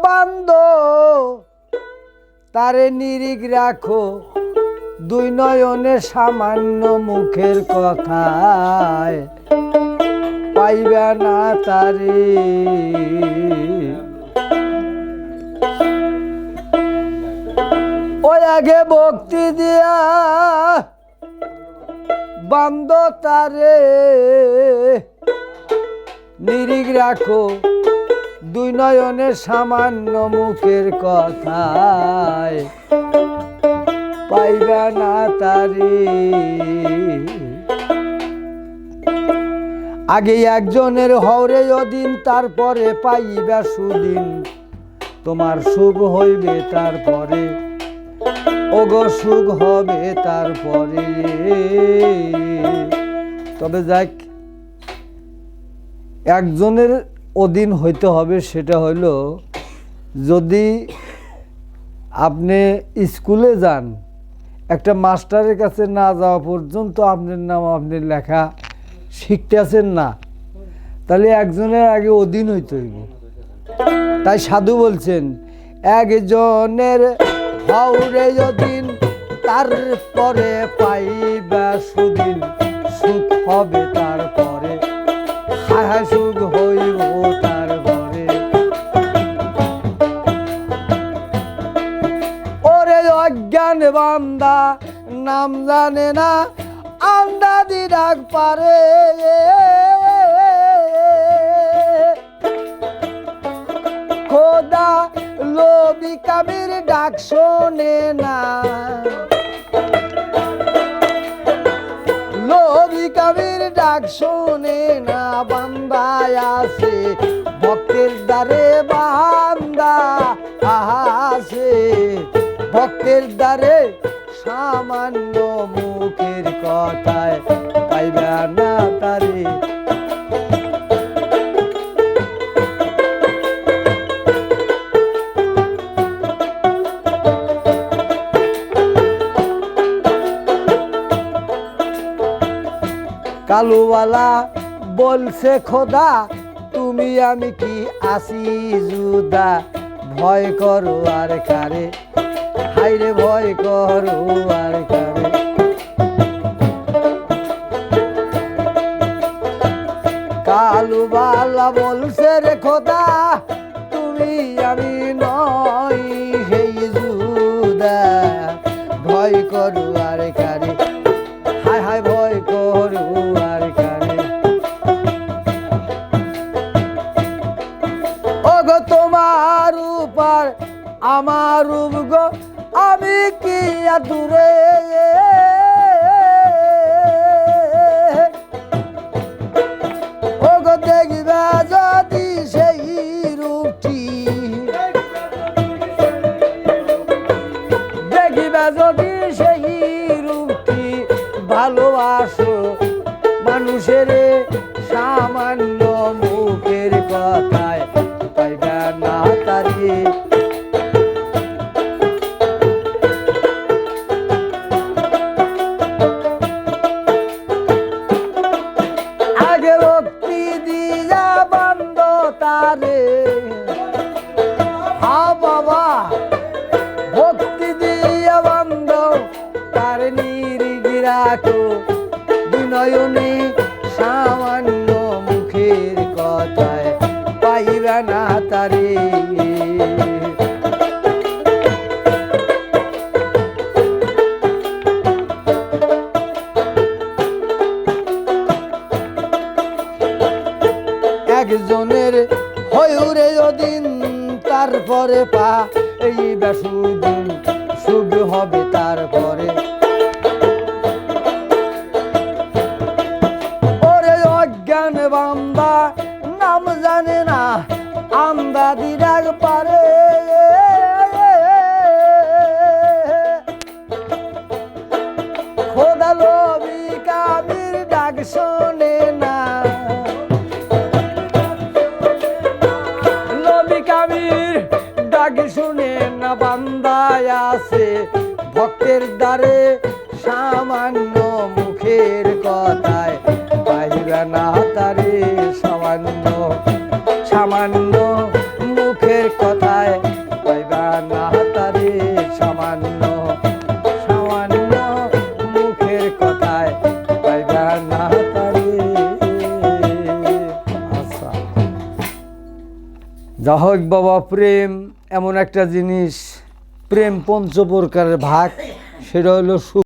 বান্দ তারে নিরিখ রাখো দুই নয়নে সামান্য মুখের কথায় পাইবে না তারে। ওই আগে ভক্তি দিয়া বান্দ তারে নিরিখ রাখো দুই নয়নের সামান্য মুখের কথায় পাইবে না তারে। আগে একজনের হওরে অদিন তারপরে পাইবে সুদিন তোমার সুখ হইবে তারপরে ওগো সুখ হবে তারপরে। তবে যাক একজনের অধীন হইতে হবে, সেটা হইল যদি আপনি স্কুলে যান একটা মাস্টারের কাছে না যাওয়া পর্যন্ত আপনার নাম আপনি লেখা শিখতেছেন না, তাহলে একজনের আগে অধীন হইতে হইব। তাই সাধু বলছেন একজনের হওরে অধীন তারপরে পাইবা সুদিন সুখ হবে তারপরে হায় সুখ হইব তারপরে। ওরে অজ্ঞান বান্দা নাম জানে না আন্দাজি ডাক পারে খোদা লোভী কাবির ডাক শোনে না লোভী কাবির ডাক শোনে না বান্দায় আছে ভক্তের দ্বারে বান্দা আছে ভক্তের দ্বারে সামান্য মুখের কথায় পাইবে না তারে। কালুওয়ালা বলছে খোদা তুমি আমি কি আসি জুদা ভয় করো আর কারে হাইরে ভয় করো আর কারে। কালুওয়ালা বলছে রে খোদা তুমি আমি নই সেই জুদা ভয় করো আর কারে হায় হায় ভয় করো আর কারে। ওগো তোমার উপর আমার রূপ গো আমি কি দূরে ওগো দেখবে যদি সেই রূপটি দেখবে যদি সেই রূপটি ভালোবাসো মানুষের সামান্য মুখের কথায় পাইবে না তারে। আগে ভক্তি দিয়া বান্দ তারে হা বাবা ভক্তি দিয়া বান্দ তার নিরিখ রাখো বিনয়নে সামান্য মুখের কথায় পাইবে না তারে। একজনের হয়ুরে অদিন তারপরে পা এই সুদিন সুখ হবে তারপরে। ওরে অজ্ঞান বান্দা নাম জানে না আন্দাজি ডাক পারে খোদা লোভী কাবির ডাক শোনে না লোভী কাবির ডাক শুনে না বান্দায় আছে ভক্তের দ্বারে সামান্য মুখের কথায় পাইবে না তারে সামান্য সামান্য মুখের কথা কথায় পাইবা না তারে, সামান্য সামান্য মুখের কথায় পাইবা না তারে। আচ্ছা, যা হোক বাবা, প্রেম এমন একটা জিনিস, প্রেম পঞ্চপ্রকারের ভাগ, সেটা হলো সুখ